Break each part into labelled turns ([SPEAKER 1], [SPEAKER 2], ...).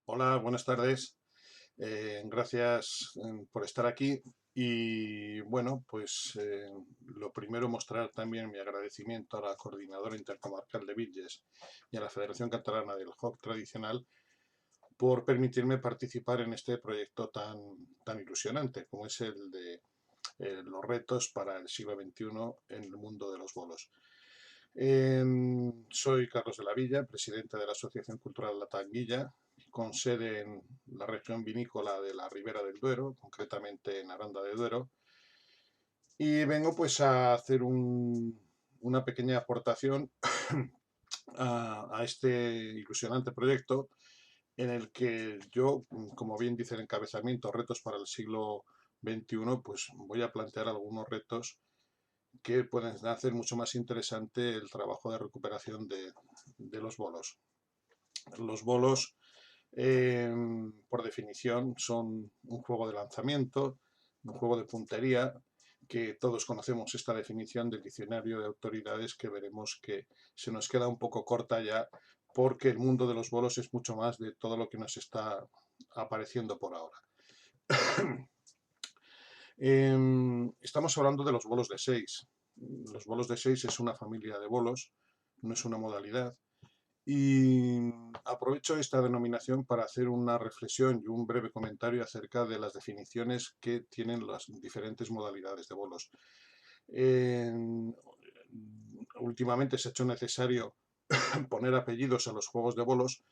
[SPEAKER 1] Hola, buenas tardes. Gracias por estar aquí. Y bueno, pues lo primero mostrar también mi agradecimiento a la Coordinadora Intercomarcal de Villes y a la Federación Catalana del Joc Tradicional por permitirme participar en este proyecto tan ilusionante como es el de los retos para el siglo XXI en el mundo de los bolos. Soy Carlos de la Villa, presidente de la Asociación Cultural La Tanguilla, con sede en la región vinícola de la Ribera del Duero, concretamente en Aranda de Duero, y vengo pues a hacer una pequeña aportación a este ilusionante proyecto en el que yo, como bien dice el encabezamiento, retos para el siglo XXI, pues voy a plantear algunos retos que pueden hacer mucho más interesante el trabajo de recuperación de los bolos. Los bolos, por definición, son un juego de lanzamiento, un juego de puntería, que todos conocemos esta definición del diccionario de autoridades que veremos que se nos queda un poco corta ya porque el mundo de los bolos es mucho más de todo lo que nos está apareciendo por ahora. Estamos hablando de los bolos de 6. Los bolos de 6 es una familia de bolos, no es una modalidad. Y aprovecho esta denominación para hacer una reflexión y un breve comentario acerca de las definiciones que tienen las diferentes modalidades de bolos. Eh, Últimamente se ha hecho necesario poner apellidos a los juegos de bolos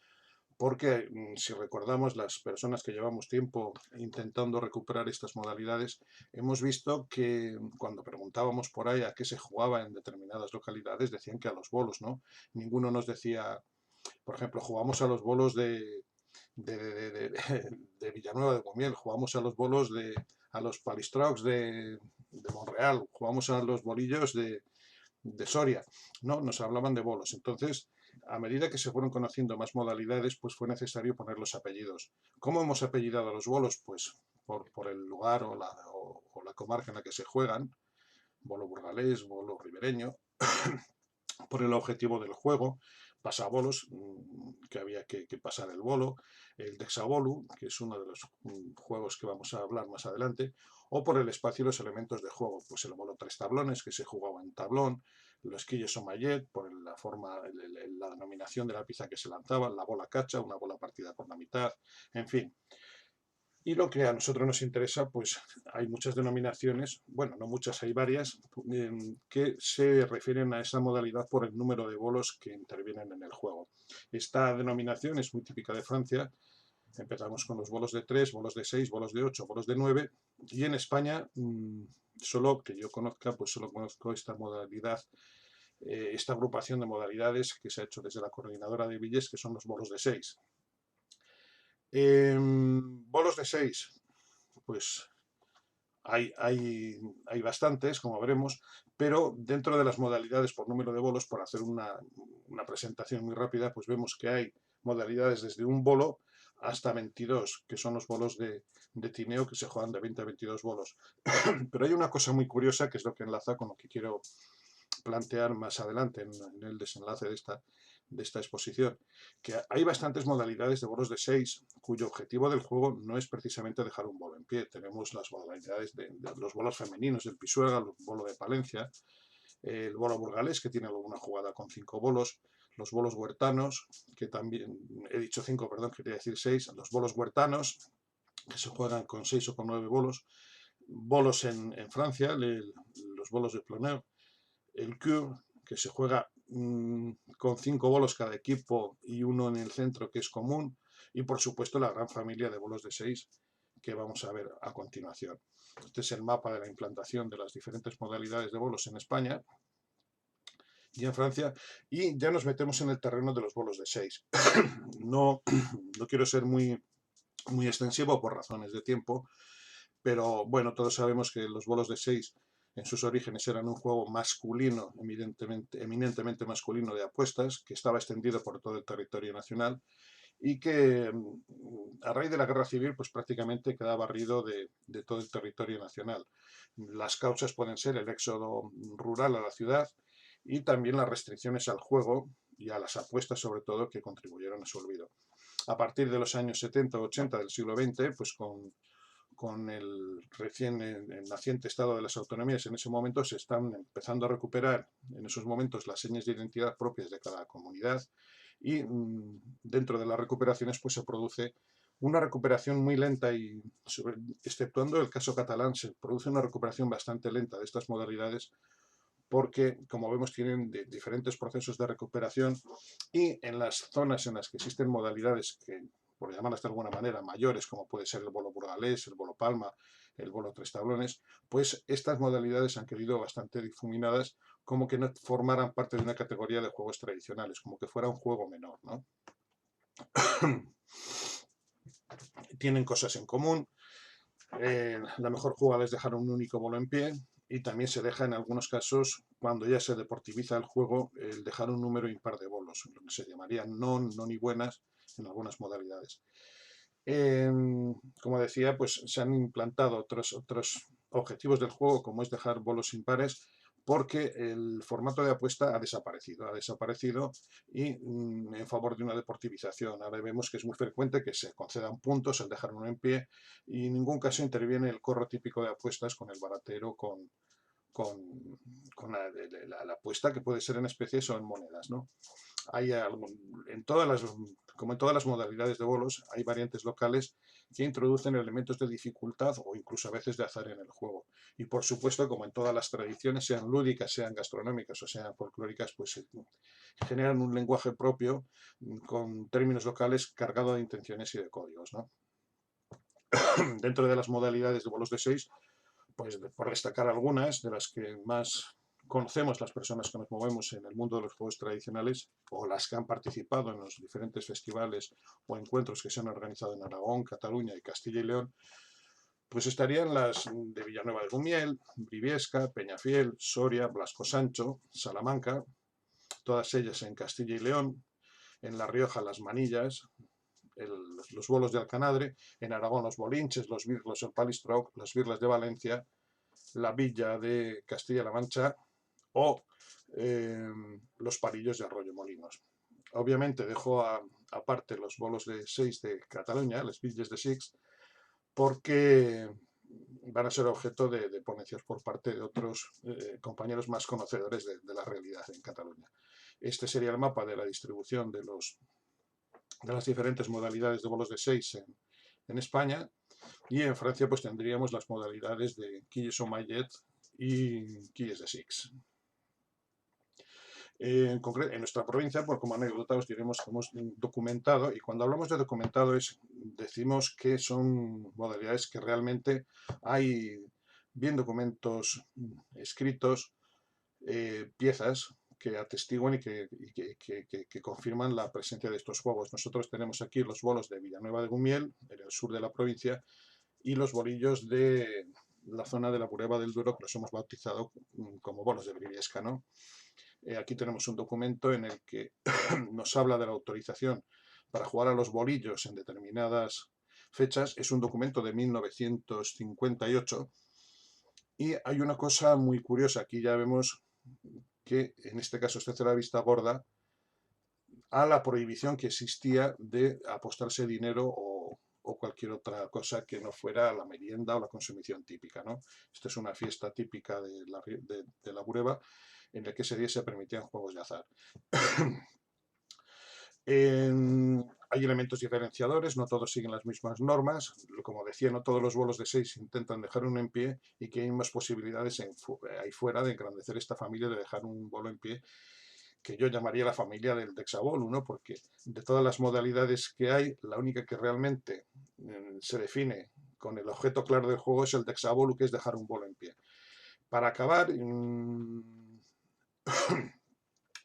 [SPEAKER 1] porque si recordamos las personas que llevamos tiempo intentando recuperar estas modalidades, hemos visto que cuando preguntábamos por ahí a qué se jugaba en determinadas localidades, decían que a los bolos, ¿no? Ninguno nos decía, por ejemplo, jugamos a los bolos de, de, de, de Villanueva de Gumiel, jugamos a los bolos a los palistrocs de Monreal, jugamos a los bolillos de Soria, no, nos hablaban de bolos. Entonces, a medida que se fueron conociendo más modalidades, pues fue necesario poner los apellidos. ¿Cómo hemos apellidado a los bolos? Pues por el lugar o la comarca en la que se juegan, bolo burgalés, bolo ribereño, por el objetivo del juego, pasabolos, que había que pasar el bolo, el dexabolu, que es uno de los juegos que vamos a hablar más adelante, o por el espacio y los elementos de juego, pues el bolo tres tablones, que se jugaba en tablón, los quillos o mallet, por la forma, la denominación de la pieza que se lanzaba, la bola cacha, una bola partida por la mitad, en fin. Y lo que a nosotros nos interesa, pues hay muchas denominaciones, bueno, no muchas, hay varias, que se refieren a esa modalidad por el número de bolos que intervienen en el juego. Esta denominación es muy típica de Francia. Empezamos con los bolos de 3, bolos de 6, bolos de 8, bolos de 9. Y en España, solo que yo conozca, pues solo conozco esta modalidad, esta agrupación de modalidades que se ha hecho desde la coordinadora de Villes, que son los bolos de 6. Bolos de 6, pues hay bastantes, como veremos, pero dentro de las modalidades por número de bolos, por hacer una presentación muy rápida, pues vemos que hay modalidades desde un bolo hasta 22, que son los bolos de tineo que se juegan de 20 a 22 bolos. Pero hay una cosa muy curiosa que es lo que enlaza con lo que quiero plantear más adelante en el desenlace de esta exposición, que hay bastantes modalidades de bolos de 6 cuyo objetivo del juego no es precisamente dejar un bolo en pie. Tenemos las modalidades de los bolos femeninos, el pisuerga, el bolo de Palencia, el bolo burgalés, que tiene alguna jugada con 5 bolos, los bolos huertanos, que también, he dicho 5, perdón, quería decir 6, los bolos huertanos, que se juegan con 6 o con 9 bolos en Francia, los bolos de Ploneur, el cube, que se juega con 5 bolos cada equipo y uno en el centro que es común, y por supuesto la gran familia de bolos de 6 que vamos a ver a continuación. Este es el mapa de la implantación de las diferentes modalidades de bolos en España y en Francia, y ya nos metemos en el terreno de los bolos de 6. No, no quiero ser muy extensivo por razones de tiempo, pero bueno, todos sabemos que los bolos de 6 en sus orígenes eran un juego masculino, eminentemente masculino de apuestas, que estaba extendido por todo el territorio nacional y que a raíz de la guerra civil pues prácticamente queda barrido de todo el territorio nacional. Las causas pueden ser el éxodo rural a la ciudad y también las restricciones al juego y a las apuestas sobre todo que contribuyeron a su olvido. a partir de los años 70 o 80 del siglo XX, pues con el recién naciente Estado de las Autonomías, en ese momento se están empezando a recuperar en esos momentos las señas de identidad propias de cada comunidad y dentro de las recuperaciones pues se produce una recuperación muy lenta y, exceptuando el caso catalán, se produce una recuperación bastante lenta de estas modalidades porque, como vemos, tienen diferentes procesos de recuperación y en las zonas en las que existen modalidades que, por llamarlas de alguna manera, mayores, como puede ser el bolo burgalés, el bolo palma, el bolo tres tablones, pues estas modalidades han quedado bastante difuminadas, como que no formaran parte de una categoría de juegos tradicionales, como que fuera un juego menor, ¿no? Tienen cosas en común. La mejor jugada es dejar un único bolo en pie y también se deja en algunos casos, cuando ya se deportiviza el juego, el dejar un número impar de bolos, lo que se llamarían non y buenas en algunas modalidades. Como decía, pues se han implantado otros objetivos del juego, como es dejar bolos impares, porque el formato de apuesta ha desaparecido y en favor de una deportivización. Ahora vemos que es muy frecuente que se concedan puntos al dejar uno en pie y en ningún caso interviene el corro típico de apuestas con el baratero, con la apuesta que puede ser en especies o en monedas, ¿no? Hay como en todas las modalidades de bolos, hay variantes locales que introducen elementos de dificultad o incluso a veces de azar en el juego. Y por supuesto, como en todas las tradiciones, sean lúdicas, sean gastronómicas o sean folclóricas, pues generan un lenguaje propio con términos locales cargado de intenciones y de códigos, ¿no? Dentro de las modalidades de bolos de 6, pues por destacar algunas de las que más conocemos las personas que nos movemos en el mundo de los juegos tradicionales o las que han participado en los diferentes festivales o encuentros que se han organizado en Aragón, Cataluña y Castilla y León, pues estarían las de Villanueva de Gumiel, Briviesca, Peñafiel, Soria, Blasco Sancho, Salamanca, todas ellas en Castilla y León, en La Rioja las Manillas, los bolos de Alcanadre, en Aragón los Bolinches, los Birlos, el Palistroc, las Birlas de Valencia, la Villa de Castilla-La Mancha o los Parillos de Arroyo Molinos. Obviamente dejo aparte los bolos de 6 de Cataluña, les Villes de Six, porque van a ser objeto de ponencias por parte de otros compañeros más conocedores de la realidad en Cataluña. Este sería el mapa de la distribución de las diferentes modalidades de bolos de 6 en España. Y en Francia pues tendríamos las modalidades de quilles o maillet y quilles de six. En nuestra provincia, por como anécdota, os diremos que hemos documentado, y cuando hablamos de documentado decimos que son modalidades que realmente hay bien documentos escritos, piezas que atestiguan y que confirman la presencia de estos juegos. Nosotros tenemos aquí los bolos de Villanueva de Gumiel, en el sur de la provincia, y los bolillos de la zona de la Bureba del Duero, que los hemos bautizado como bolos de Briviesca, ¿no? Aquí tenemos un documento en el que nos habla de la autorización para jugar a los bolillos en determinadas fechas. Es un documento de 1958 y hay una cosa muy curiosa. Aquí ya vemos que en este caso se hace la vista gorda a la prohibición que existía de apostarse dinero o cualquier otra cosa que no fuera la merienda o la consumición típica, ¿no? Esta es una fiesta típica de la Bureba en la que ese día se permitían juegos de azar. Hay elementos diferenciadores, no todos siguen las mismas normas. Como decía, no todos los bolos de 6 intentan dejar uno en pie y que hay más posibilidades ahí fuera de engrandecer esta familia, de dejar un bolo en pie, que yo llamaría la familia del Dexabolu, ¿no? Porque de todas las modalidades que hay, la única que realmente se define con el objeto claro del juego es el Dexabolu, que es dejar un bolo en pie. Para acabar,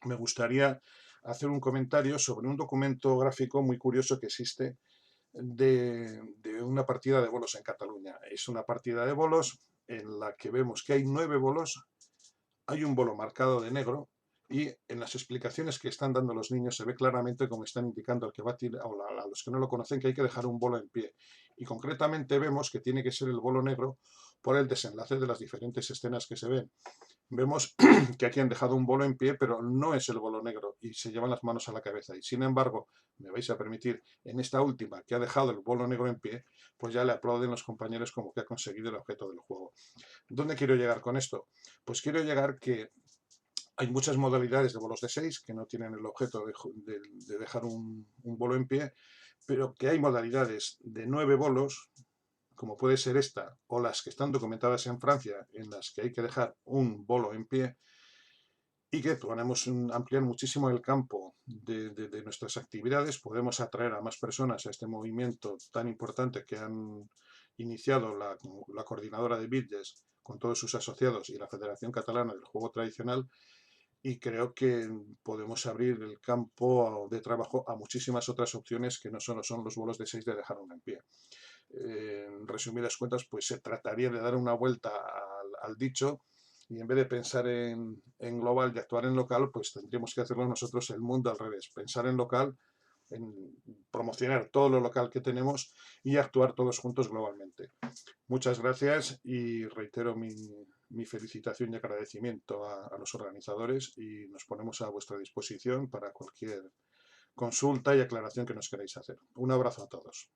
[SPEAKER 1] me gustaría hacer un comentario sobre un documento gráfico muy curioso que existe de una partida de bolos en Cataluña. Es una partida de bolos en la que vemos que hay 9 bolos, hay un bolo marcado de negro y en las explicaciones que están dando los niños se ve claramente como están indicando al que va a tirar, o a los que no lo conocen, que hay que dejar un bolo en pie. Y concretamente vemos que tiene que ser el bolo negro por el desenlace de las diferentes escenas que se ven. Vemos que aquí han dejado un bolo en pie, pero no es el bolo negro y se llevan las manos a la cabeza. Y sin embargo, me vais a permitir, en esta última que ha dejado el bolo negro en pie, pues ya le aplauden los compañeros como que ha conseguido el objeto del juego. ¿Dónde quiero llegar con esto? Pues quiero llegar que hay muchas modalidades de bolos de 6 que no tienen el objeto de dejar un bolo en pie, pero que hay modalidades de 9 bolos, como puede ser esta, o las que están documentadas en Francia, en las que hay que dejar un bolo en pie, y que podemos ampliar muchísimo el campo de nuestras actividades, podemos atraer a más personas a este movimiento tan importante que han iniciado la coordinadora de Bitlles con todos sus asociados y la Federación Catalana del Juego Tradicional, y creo que podemos abrir el campo de trabajo a muchísimas otras opciones que no solo son los bolos de 6 de dejar uno en pie. En resumidas cuentas, pues se trataría de dar una vuelta al dicho, y en vez de pensar en global y actuar en local, pues tendríamos que hacerlo nosotros el mundo al revés, pensar en local, en promocionar todo lo local que tenemos y actuar todos juntos globalmente. Muchas gracias y reitero mi felicitación y agradecimiento a los organizadores, y nos ponemos a vuestra disposición para cualquier consulta y aclaración que nos queráis hacer. Un abrazo a todos.